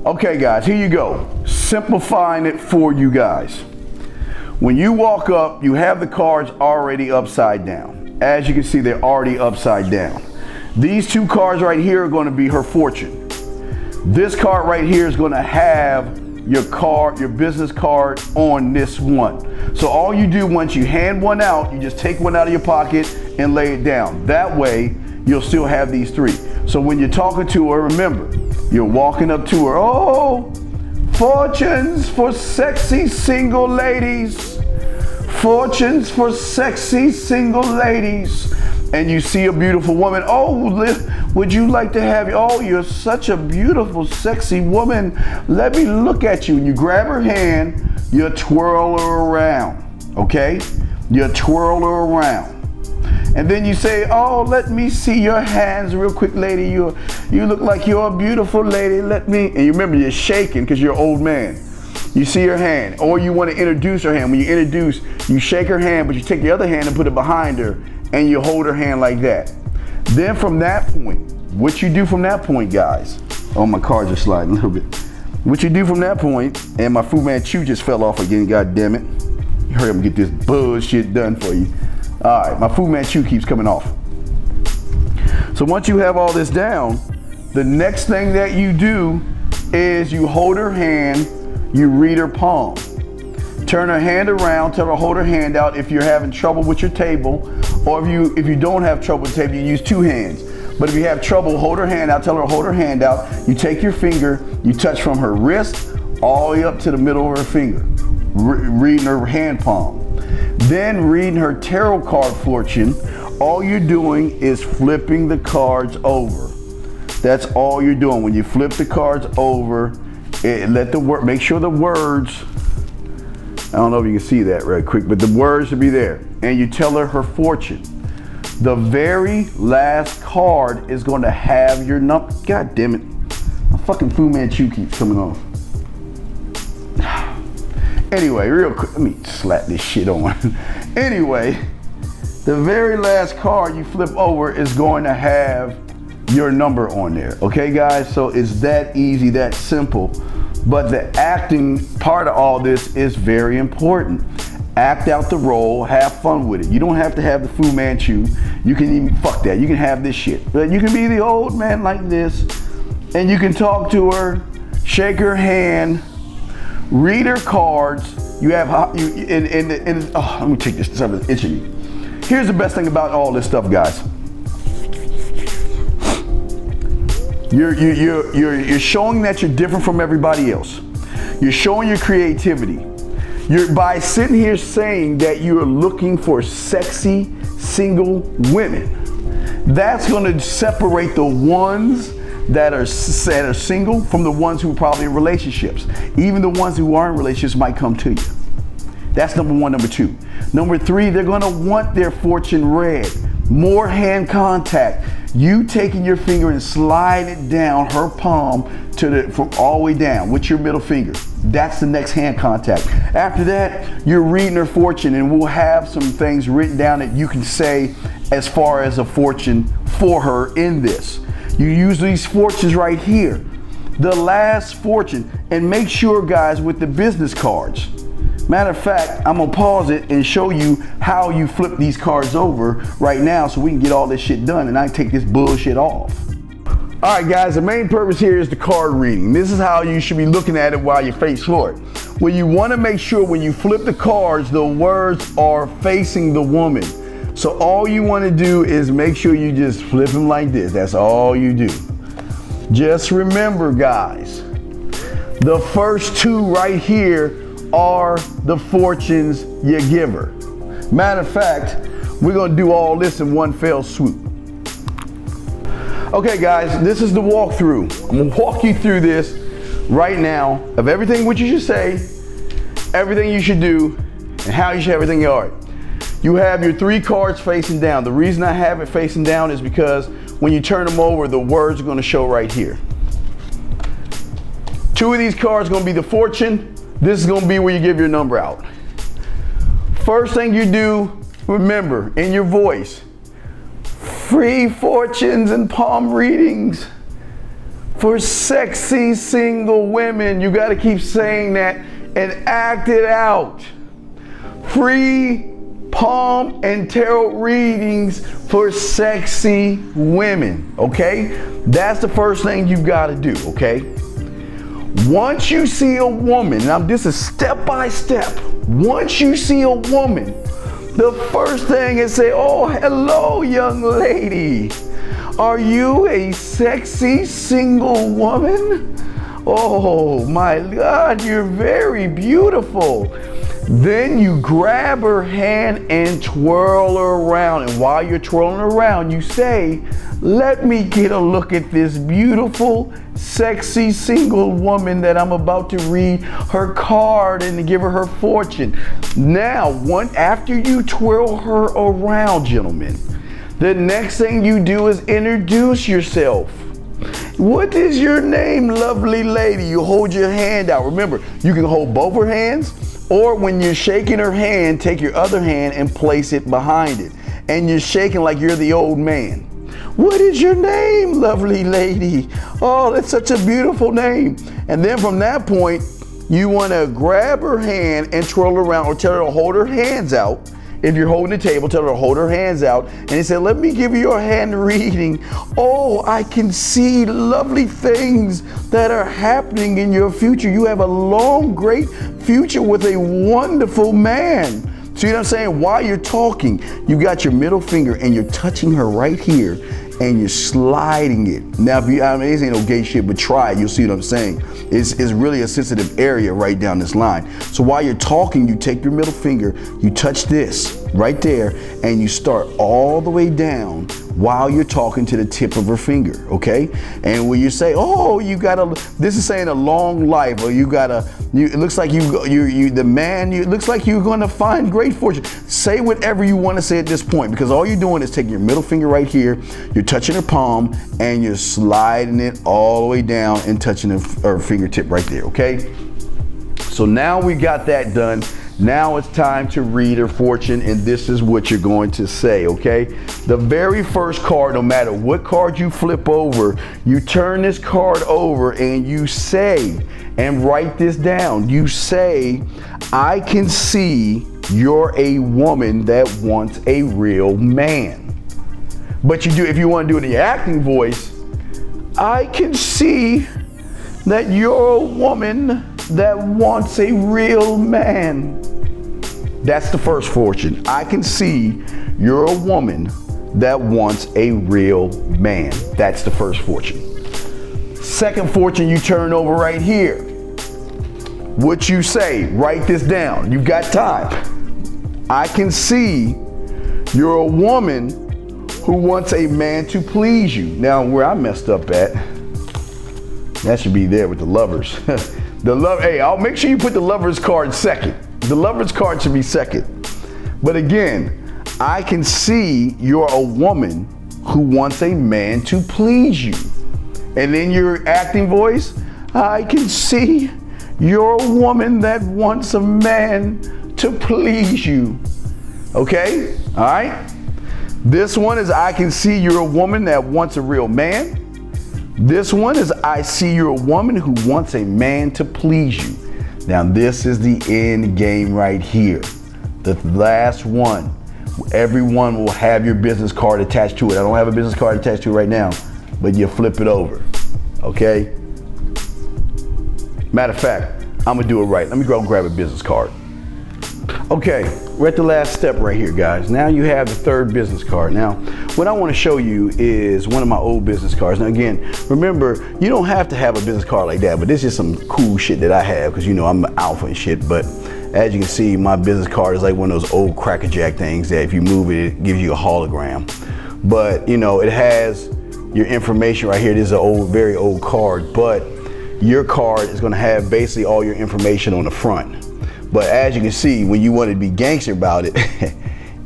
Okay guys, here you go. Simplifying it for you guys. When you walk up, you have the cards already upside down. As you can see, they're already upside down. These two cards right here are going to be her fortune. This card right here is going to have your card, your business card on this one. So all you do once you hand one out, you just take one out of your pocket and lay it down. That way, you'll still have these three. So when you're talking to her, remember, you're walking up to her. Oh, fortunes for sexy single ladies. Fortunes for sexy single ladies. And you see a beautiful woman. Oh, would you like to have, oh, you're such a beautiful, sexy woman. Let me look at you. And you grab her hand, you twirl her around, okay? You twirl her around. And then you say, oh, let me see your hands real quick, lady. You look like you're a beautiful lady. Let me, and you remember you're shaking because you're an old man. You see her hand, or you want to introduce her hand. When you introduce, you shake her hand, but you take the other hand and put it behind her, and you hold her hand like that. Then from that point, what you do from that point, guys, oh, my cards are sliding a little bit. What you do from that point, and my Fu Manchu just fell off again, God damn it. Hurry up and get this bullshit done for you. All right, my Fu Manchu keeps coming off. So once you have all this down, the next thing that you do is you hold her hand, you read her palm. Turn her hand around, tell her to hold her hand out if you're having trouble with your table, or if you don't have trouble with the table, you use two hands. But if you have trouble, hold her hand out, tell her to hold her hand out. You take your finger, you touch from her wrist all the way up to the middle of her finger, reading her hand palm. Then reading her tarot card fortune, all you're doing is flipping the cards over. That's all you're doing. When you flip the cards over, make sure the words, I don't know if you can see that right quick, but the words should be there. And you tell her fortune. The very last card is going to have your number. God damn it. My fucking Fu Manchu keeps coming off. Anyway, real quick, let me slap this shit on. Anyway, the very last card you flip over is going to have your number on there. Okay, guys? So it's that easy, that simple. But the acting part of all this is very important. Act out the role, have fun with it. You don't have to have the Fu Manchu. You can even, fuck that, you can have this shit. But you can be the old man like this, and you can talk to her, shake her hand, read her cards. You have, oh, let me take this, something's itching me. Here's the best thing about all this stuff, guys. You're showing that you're different from everybody else. You're showing your creativity. By sitting here saying that you're looking for sexy single women, that's going to separate the ones that are single from the ones who are probably in relationships. Even the ones who are in relationships might come to you. That's number one. Number two. Number three, they're going to want their fortune read. More hand contact. You taking your finger and slide it down her palm from all the way down with your middle finger. That's the next hand contact. After that, you're reading her fortune, and we'll have some things written down that you can say as far as a fortune for her in this. You use these fortunes right here. The last fortune, and make sure, guys, with the business cards. Matter of fact, I'm gonna pause it and show you how you flip these cards over right now so we can get all this shit done and I can take this bullshit off. All right, guys, the main purpose here is the card reading. This is how you should be looking at it while you face forward. Well, you wanna make sure when you flip the cards, the words are facing the woman. So all you wanna do is make sure you just flip them like this. That's all you do. Just remember, guys, the first two right here are the fortunes you give her. Matter of fact, we're gonna do all this in one fell swoop. Okay guys, this is the walkthrough. I'm gonna walk you through this right now of everything what you should say, everything you should do, and how you should have everything yard. You have your three cards facing down. The reason I have it facing down is because when you turn them over, the words are gonna show right here. Two of these cards are gonna be the fortune. This is gonna be where you give your number out. First thing you do, remember, in your voice, free fortunes and palm readings for sexy single women. You got to keep saying that and act it out. Free palm and tarot readings for sexy women, okay? That's the first thing you've got to do, okay? Once you see a woman, now this is step by step. Once you see a woman, the first thing is say, oh, hello, young lady. Are you a sexy single woman? Oh my God, you're very beautiful. Then you grab her hand and twirl her around. And while you're twirling her around, you say, let me get a look at this beautiful, sexy single woman that I'm about to read her card and to give her her fortune. Now, after you twirl her around, gentlemen, the next thing you do is introduce yourself. What is your name, lovely lady? You hold your hand out. Remember, you can hold both her hands, or when you're shaking her hand, take your other hand and place it behind it. And you're shaking like you're the old man. What is your name, lovely lady? Oh, that's such a beautiful name. And then from that point, you want to grab her hand and twirl her around, or tell her to hold her hands out. If you're holding the table, tell her to hold her hands out. And he said, let me give you your hand reading. Oh, I can see lovely things that are happening in your future. You have a long, great future with a wonderful man. See what I'm saying? While you're talking, you got your middle finger and you're touching her right here and you're sliding it. Now, if you, I mean, this ain't no gay shit, but try it, you'll see what I'm saying. It's really a sensitive area right down this line. So while you're talking, you take your middle finger, you touch this right there, and you start all the way down while you're talking to the tip of her finger, okay? And when you say, oh, you got a, this is saying a long life, or you got a, it looks like it looks like you're gonna find great fortune. Say whatever you wanna say at this point, because all you're doing is taking your middle finger right here, you're touching her palm, and you're sliding it all the way down and touching her fingertip right there, okay? So now we got that done. Now it's time to read her fortune, and this is what you're going to say, okay? The very first card, no matter what card you flip over, you turn this card over and you say, and write this down, you say, I can see you're a woman that wants a real man. But you do, if you want to do it in your acting voice, I can see that you're a woman that wants a real man. That's the first fortune. I can see you're a woman that wants a real man. That's the first fortune. Second fortune, you turn over right here. What you say, write this down. You've got time. I can see you're a woman who wants a man to please you. Now, where I messed up at, that should be there with the lovers. Hey, I'll make sure you put the lovers card second. The lovers card should be second. But again, I can see you're a woman who wants a man to please you. And in your acting voice, I can see you're a woman that wants a man to please you. Okay? All right? This one is I can see you're a woman that wants a real man. This one is I see you're a woman who wants a man to please you. Now this is the end game right here. The last one. Everyone will have your business card attached to it. I don't have a business card attached to it right now, but you flip it over, okay? Matter of fact, I'm gonna do it right. Let me go and grab a business card. Okay, we're at the last step right here, guys. Now you have the third business card. Now, what I want to show you is one of my old business cards. Now again, remember, you don't have to have a business card like that, but this is some cool shit that I have, because you know I'm an alpha and shit. But as you can see, my business card is like one of those old crackerjack things that if you move it, it gives you a hologram. But you know, it has your information right here. This is an old, very old card, but your card is going to have basically all your information on the front. But as you can see, when you want to be gangster about it,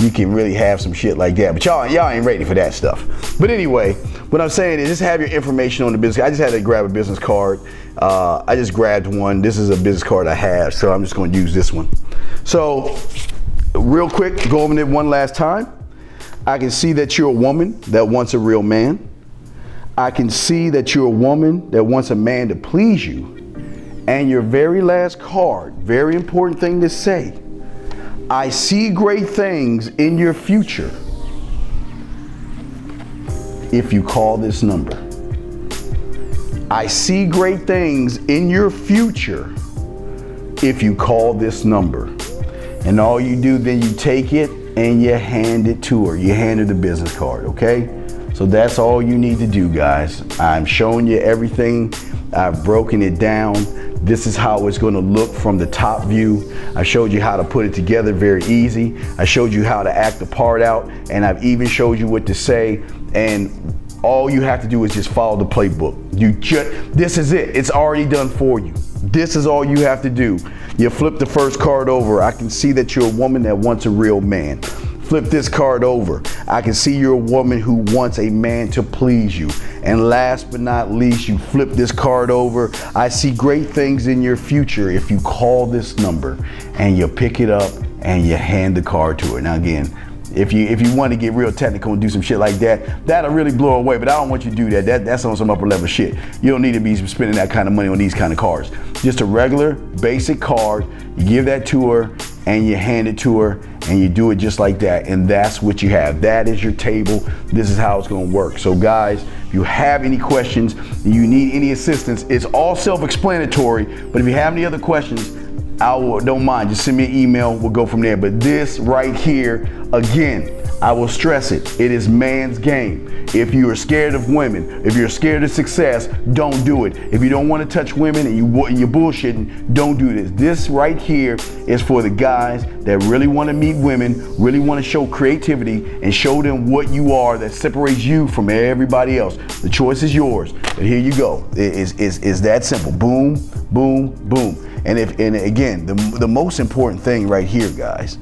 you can really have some shit like that. But y'all ain't ready for that stuff. But anyway, what I'm saying is just have your information on the business. I just had to grab a business card. I just grabbed one. This is a business card I have, so I'm just going to use this one. So real quick, go over it one last time. I can see that you're a woman that wants a real man. I can see that you're a woman that wants a man to please you. And your very last card, very important thing to say, I see great things in your future if you call this number. I see great things in your future if you call this number. And all you do, then you take it and you hand it to her. You hand her the business card, okay? So that's all you need to do, guys. I'm showing you everything. I've broken it down. This is how it's going to look from the top view. I showed you how to put it together very easy. I showed you how to act the part out, and I've even showed you what to say. And all you have to do is just follow the playbook. This is it. It's already done for you. This is all you have to do. You flip the first card over. I can see that you're a woman that wants a real man. Flip this card over. I can see you're a woman who wants a man to please you. And last but not least, you flip this card over. I see great things in your future if you call this number, and you pick it up and you hand the card to her. Now again, if you want to get real technical and do some shit like that, that'll really blow away, but I don't want you to do that. That's on some upper level shit. You don't need to be spending that kind of money on these kind of cards. Just a regular, basic card, you give that to her, and you hand it to her, and you do it just like that, and that's what you have. That is your table. This is how it's gonna work. So guys, if you have any questions, you need any assistance, it's all self-explanatory, but if you have any other questions, don't mind, just send me an email, we'll go from there. But this right here, again, I will stress it, it is man's game. If you are scared of women, if you're scared of success, don't do it. If you don't want to touch women and you're bullshitting, don't do this. This right here is for the guys that really want to meet women, really want to show creativity and show them what you are that separates you from everybody else. The choice is yours, but here you go. It's that simple. Boom, boom, boom. And again, the most important thing right here, guys,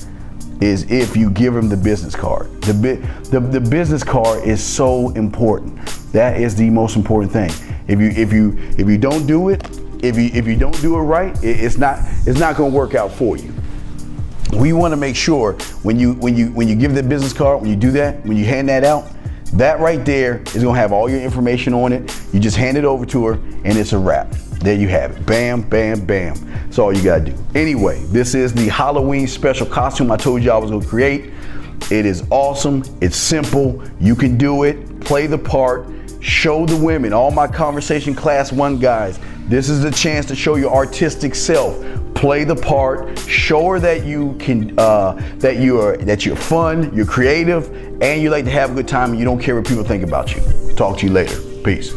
is if you give them the business card. The business card is so important. That is the most important thing. If you don't do it, if you don't do it right, it's not going to work out for you. We want to make sure when you give the business card, when you do that, when you hand that out, that right there is going to have all your information on it. You just hand it over to her, and it's a wrap. There you have it. Bam, bam, bam. That's all you got to do. Anyway, this is the Halloween special costume I told you I was going to create. It is awesome. It's simple. You can do it. Play the part. Show the women. All my Conversation Class 1 guys, this is the chance to show your artistic self. Play the part. Show her that you can, that you're fun, you're creative, and you like to have a good time, and you don't care what people think about you. Talk to you later. Peace.